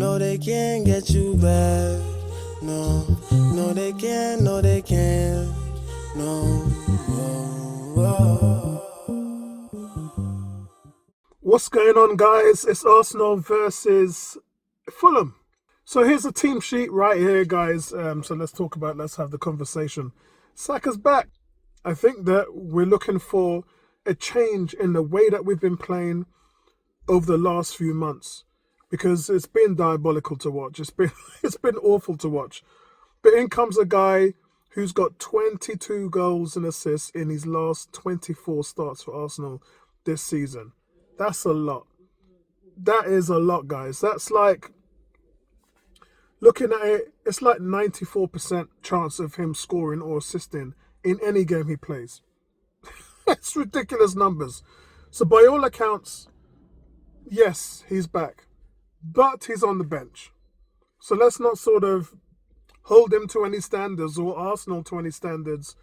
No, they can't get you back. No, no, they can't. No, they can't. No. Oh, oh. What's going on, guys? It's Arsenal versus Fulham. So here's a team sheet right here, guys. So let's have the conversation. Saka's back. I think that we're looking for a change in the way that we've been playing over the last few months, because it's been diabolical to watch. It's been awful to watch. But in comes a guy who's got 22 goals and assists in his last 24 starts for Arsenal this season. That's a lot. That is a lot, guys. That's like, looking at it, it's like 94% chance of him scoring or assisting in any game he plays. It's ridiculous numbers. So by all accounts, yes, he's back, but he's on the bench. So let's not sort of hold him to any standards, or Arsenal to any standards,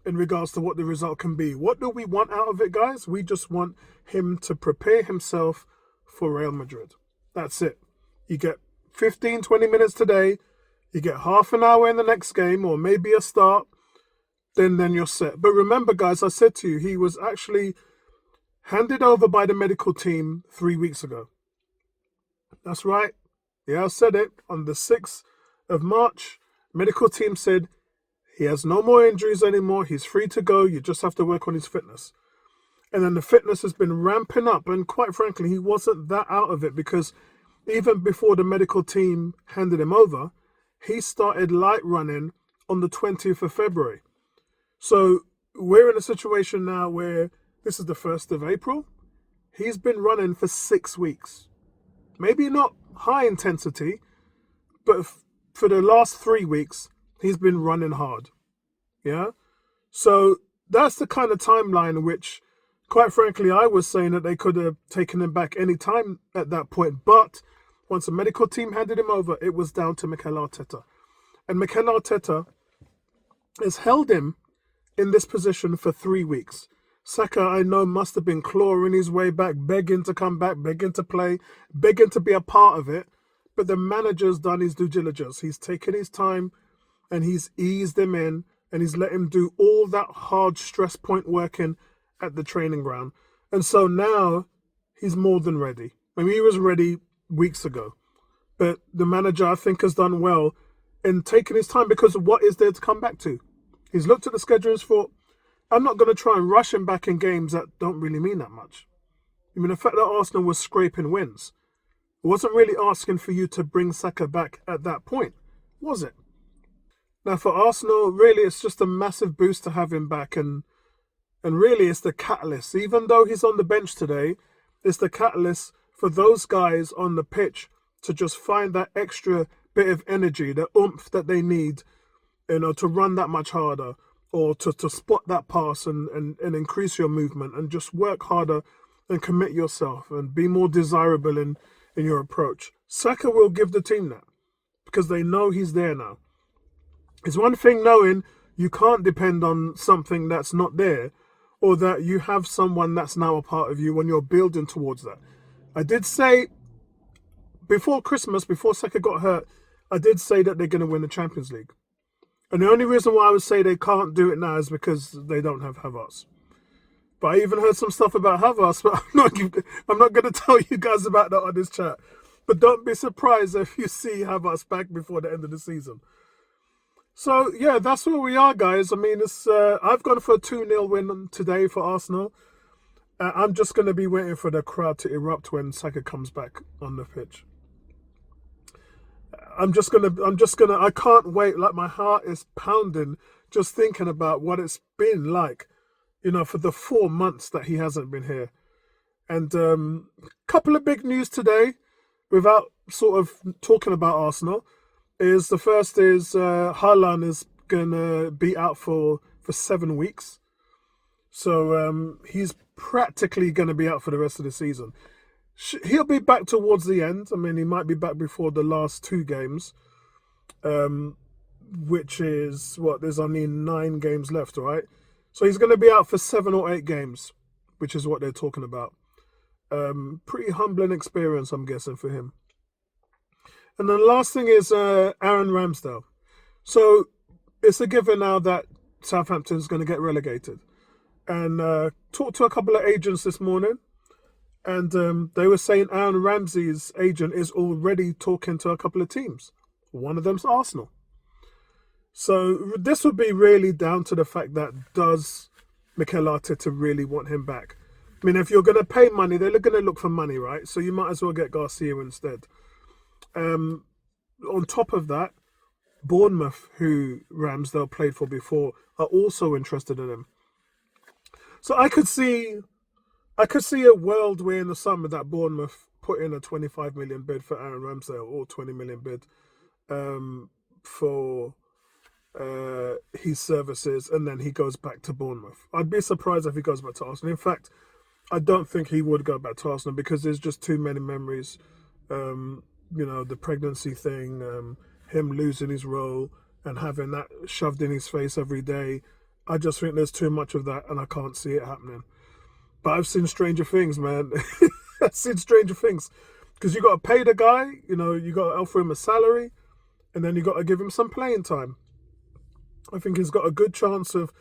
in regards to what the result can be. What do we want out of it, guys? We just want him to prepare himself for Real Madrid. That's it. You get 15, 20 minutes today, you get half an hour in the next game, or maybe a start, then you're set. But remember, guys, I said to you, he was actually handed over by the medical team 3 weeks ago. That's right. Yeah, I said it. On the 6th of March, medical team said he has no more injuries anymore. He's free to go. You just have to work on his fitness. And then the fitness has been ramping up. And quite frankly, he wasn't that out of it, because even before the medical team handed him over, he started light running on the 20th of February. So we're in a situation now where this is the 1st of April. He's been running for 6 weeks. Maybe not high intensity, but for the last 3 weeks, he's been running hard. Yeah? So that's the kind of timeline which, quite frankly, I was saying that they could have taken him back any time at that point. But once the medical team handed him over, it was down to Mikel Arteta. And Mikel Arteta has held him in this position for 3 weeks. Saka, I know, must have been clawing his way back, begging to come back, begging to play, begging to be a part of it. But the manager's done his due diligence. He's taken his time and he's eased him in, and he's let him do all that hard stress point working at the training ground. And so now he's more than ready. I mean, he was ready weeks ago. But the manager, I think, has done well in taking his time, because of what is there to come back to. He's looked at the schedules for, I'm not going to try and rush him back in games that don't really mean that much. I mean, the fact that Arsenal was scraping wins, it wasn't really asking for you to bring Saka back at that point, was it? Now, for Arsenal, really, it's just a massive boost to have him back. And really, it's the catalyst. Even though he's on the bench today, it's the catalyst for those guys on the pitch to just find that extra bit of energy, the oomph that they need, to run that much harder, or to spot that pass and increase your movement, and just work harder and commit yourself and be more desirable in your approach. Saka will give the team that, because they know he's there now. It's one thing knowing you can't depend on something that's not there, or that you have someone that's now a part of you when you're building towards that. I did say before Christmas, before Saka got hurt, I did say that they're going to win the Champions League. And the only reason why I would say they can't do it now is because they don't have Havertz. But I even heard some stuff about Havertz, but I'm not going to tell you guys about that on this chat. But don't be surprised if you see Havertz back before the end of the season. So, yeah, that's where we are, guys. I mean, I've gone for a 2-0 win today for Arsenal. I'm just going to be waiting for the crowd to erupt when Saka comes back on the pitch. I can't wait. Like, my heart is pounding just thinking about what it's been like, for the 4 months that he hasn't been here. And couple of big news today, without sort of talking about Arsenal, is the first is Haaland is going to be out for 7 weeks. So he's practically going to be out for the rest of the season. He'll be back towards the end. I mean, he might be back before the last 2 games, which is, there's only 9 games left, right? So he's going to be out for 7 or 8 games, which is what they're talking about. Pretty humbling experience, I'm guessing, for him. And the last thing is Aaron Ramsdale. So it's a given now that Southampton's going to get relegated. And talked to a couple of agents this morning, and they were saying Aaron Ramsey's agent is already talking to a couple of teams. One of them's Arsenal. So this would be really down to the fact that does Mikel Arteta really want him back? I mean, if you're going to pay money, they're going to look for money, right? So you might as well get Garcia instead. On top of that, Bournemouth, who Ramsdale played for before, are also interested in him. So I could see a world where in the summer that Bournemouth put in a 25 million bid for Aaron Ramsdale, or 20 million bid for his services, and then he goes back to Bournemouth. I'd be surprised if he goes back to Arsenal. In fact, I don't think he would go back to Arsenal because there's just too many memories. The pregnancy thing, him losing his role and having that shoved in his face every day. I just think there's too much of that and I can't see it happening. But I've seen stranger things, man. I've seen stranger things. Because you got to pay the guy, you got to offer him a salary, and then you got to give him some playing time. I think he's got a good chance of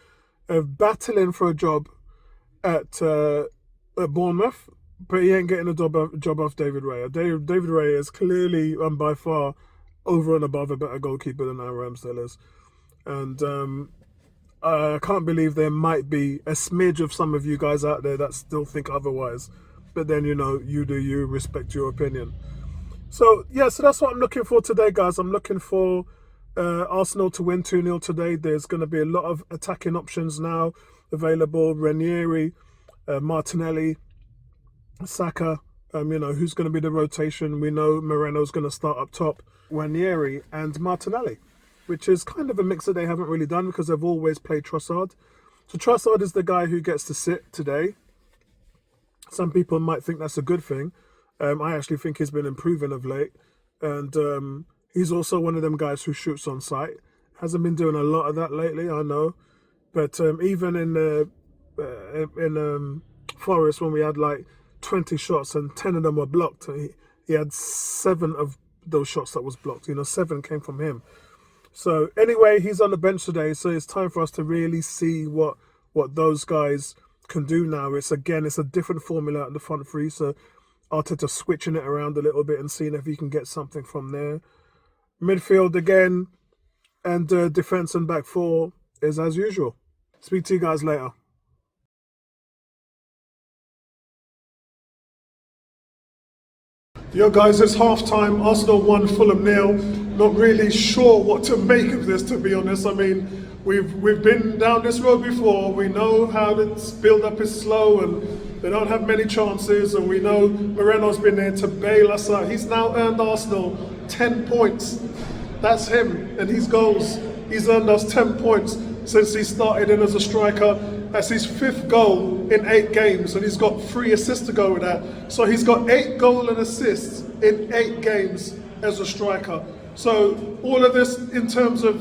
battling for a job at Bournemouth, but he ain't getting a job off David Raya. David Raya is clearly and by far over and above a better goalkeeper than Aaron Ramsdale is. And I can't believe there might be a smidge of some of you guys out there that still think otherwise. But then, you do you, respect your opinion. So that's what I'm looking for today, guys. I'm looking for Arsenal to win 2-0 today. There's going to be a lot of attacking options now available. Ranieri, Martinelli, SAKA, who's going to be the rotation. We know Moreno's going to start up top. Ranieri and Martinelli, which is kind of a mix that they haven't really done because they've always played Trossard. So Trossard is the guy who gets to sit today. Some people might think that's a good thing. I actually think he's been improving of late. And he's also one of them guys who shoots on sight. Hasn't been doing a lot of that lately, I know. But even in Forest, when we had like 20 shots and 10 of them were blocked, he had 7 of those shots that was blocked. 7 came from him. So anyway, he's on the bench today, so it's time for us to really see what those guys can do now. It's a different formula at the front three, so Arteta switching it around a little bit and seeing if he can get something from there. Midfield again, and defence and back four is as usual. Speak to you guys later. Yo guys, it's half-time. Arsenal 1, Fulham 0. Not really sure what to make of this, to be honest. I mean, we've been down this road before. We know how the build-up is slow and they don't have many chances. And we know Moreno's been there to bail us out. He's now earned Arsenal 10 points. That's him and his goals. He's earned us 10 points since he started in as a striker. That's his 5th goal in 8 games, and he's got 3 assists to go with that. So he's got 8 goals and assists in 8 games as a striker. So all of this in terms of,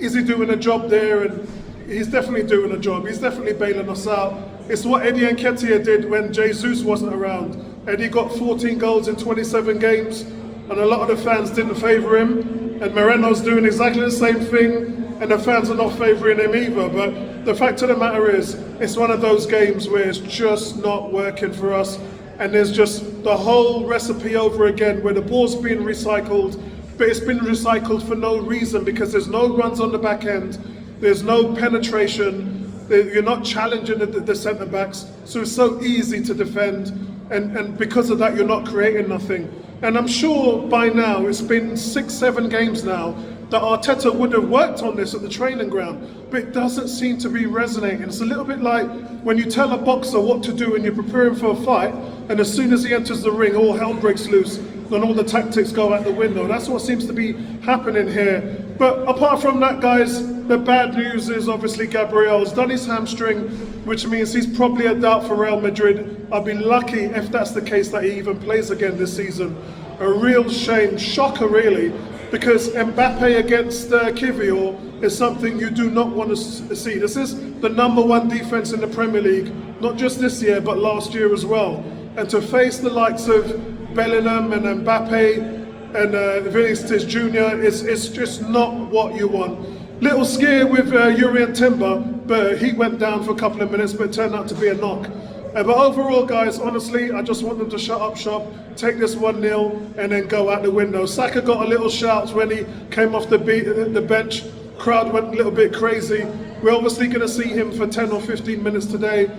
is he doing a job there? And he's definitely doing a job. He's definitely bailing us out. It's what Eddie Nketiah did when Jesus wasn't around. Eddie got 14 goals in 27 games, and a lot of the fans didn't favour him. And Moreno's doing exactly the same thing, and the fans are not favouring him either. But the fact of the matter is, it's one of those games where it's just not working for us. And there's just the whole recipe over again, where the ball's being recycled, but it's been recycled for no reason, because there's no runs on the back end, there's no penetration, you're not challenging the centre-backs, so it's so easy to defend, and because of that, you're not creating nothing. And I'm sure by now, it's been 6-7 games now, that Arteta would have worked on this at the training ground, but it doesn't seem to be resonating. It's a little bit like when you tell a boxer what to do and you're preparing for a fight, and as soon as he enters the ring, all hell breaks loose, and all the tactics go out the window. That's what seems to be happening here. But apart from that, guys, the bad news is obviously Gabriel's done his hamstring, which means he's probably a doubt for Real Madrid. I'd be lucky if that's the case that he even plays again this season. A real shame, shocker really, because Mbappe against Kivior is something you do not want to see. This is the #1 defense in the Premier League, not just this year, but last year as well. And to face the likes of Bellingham and Mbappe, and Vinicius Jr. It's just not what you want. Little scare with Urian Timber, but he went down for a couple of minutes, but it turned out to be a knock. But overall, guys, honestly, I just want them to shut up shop, take this 1-0, and then go out the window. Saka got a little shout when he came off the bench. Crowd went a little bit crazy. We're obviously going to see him for 10 or 15 minutes today.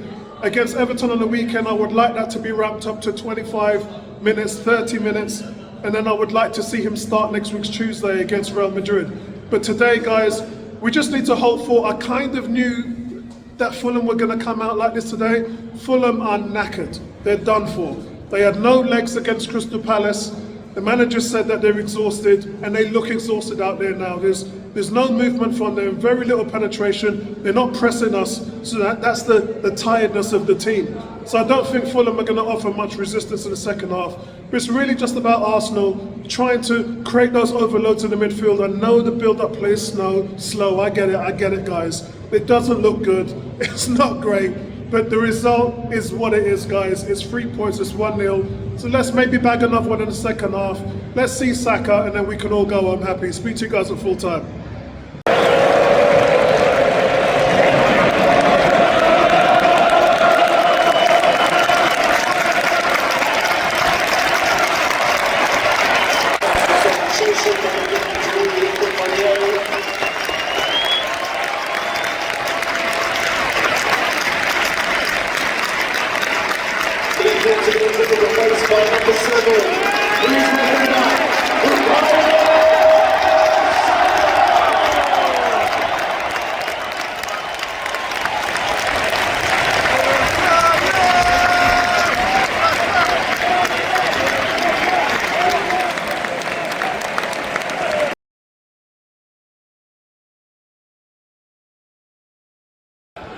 Against Everton on the weekend, I would like that to be ramped up to 25 minutes, 30 minutes, and then I would like to see him start next week's Tuesday against Real Madrid. But today, guys, we just need to hold for. I kind of knew that Fulham were going to come out like this today. Fulham are knackered. They're done for. They had no legs against Crystal Palace. The manager said that they're exhausted, and they look exhausted out there now. There's no movement from them, very little penetration. They're not pressing us, so that's the tiredness of the team. So I don't think Fulham are going to offer much resistance in the second half. But it's really just about Arsenal trying to create those overloads in the midfield. I know the build-up play is slow. I get it, guys. It doesn't look good. It's not great. But the result is what it is, guys. It's 3 points, it's 1-0. So let's maybe bag another one in the second half. Let's see Saka, and then we can all go home happy. Speak to you guys at full time.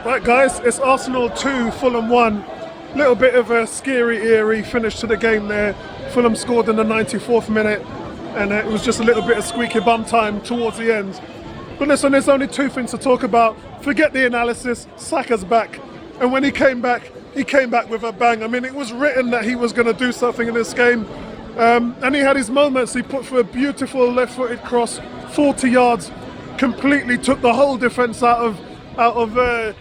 Right, guys, it's Arsenal 2, Fulham 1. Little bit of a scary, eerie finish to the game there. Fulham scored in the 94th minute, and it was just a little bit of squeaky bum time towards the end. But listen, there's only two things to talk about. Forget the analysis, Saka's back. And when he came back with a bang. I mean, it was written that he was going to do something in this game. And he had his moments. He put for a beautiful left-footed cross, 40 yards, completely took the whole defence out of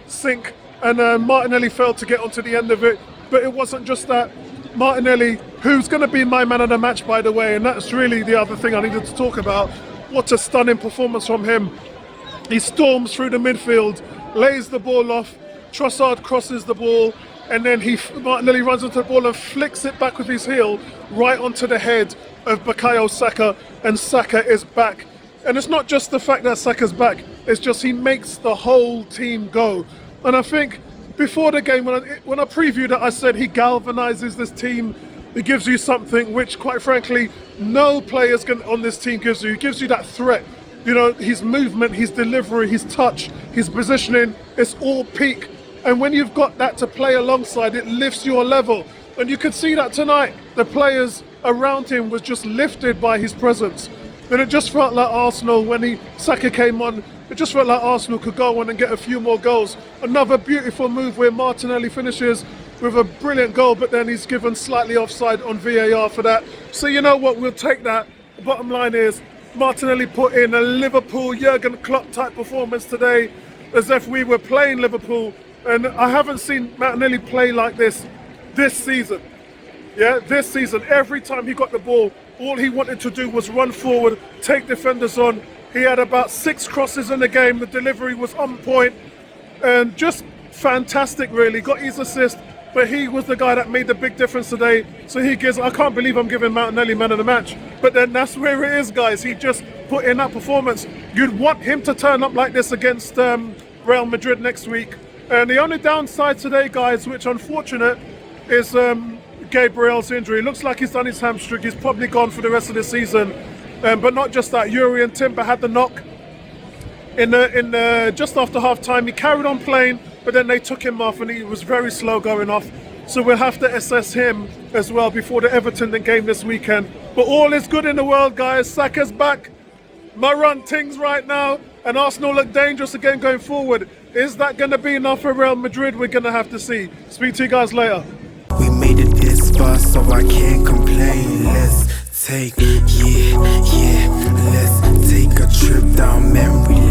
sync, and Martinelli failed to get onto the end of it. But it wasn't just that. Martinelli, who's going to be my man of the match, by the way, and that's really the other thing I needed to talk about. What a stunning performance from him. He storms through the midfield, lays the ball off, Trossard crosses the ball, and then Martinelli runs into the ball and flicks it back with his heel right onto the head of Bukayo Saka, and Saka is back. And it's not just the fact that Saka's back, it's just he makes the whole team go. And I think before the game, when I previewed it, I said he galvanizes this team. He gives you something which, quite frankly, no players on this team gives you. He gives you that threat. You know, his movement, his delivery, his touch, his positioning, it's all peak. And when you've got that to play alongside, it lifts your level. And you could see that tonight. The players around him was just lifted by his presence. And it just felt like Arsenal, when Saka came on, it just felt like Arsenal could go on and get a few more goals. Another beautiful move where Martinelli finishes with a brilliant goal, but then he's given slightly offside on VAR for that. So you know what, we'll take that. The bottom line is, Martinelli put in a Liverpool Jurgen Klopp type performance today, as if we were playing Liverpool. And I haven't seen Martinelli play like this season. Yeah, this season, every time he got the ball, all he wanted to do was run forward, take defenders on. He had about 6 crosses in the game. The delivery was on point, and just fantastic, really. Got his assist, but he was the guy that made the big difference today. So I can't believe I'm giving Martinelli man of the match. But then that's where it is, guys. He just put in that performance. You'd want him to turn up like this against Real Madrid next week. And the only downside today, guys, which unfortunate, is Gabriel's injury. Looks like he's done his hamstring. He's probably gone for the rest of the season. But not just that, Urian Timber had the knock in just after half time. He carried on playing, but then they took him off and he was very slow going off. So we'll have to assess him as well before the Everton game this weekend. But all is good in the world, guys. Saka's back. Run things right now, and Arsenal look dangerous again going forward. Is that going to be enough for Real Madrid? We're going to have to see. Speak to you guys later. We made it this far, so I can't complain. Let's take, yeah, let's take a trip down memory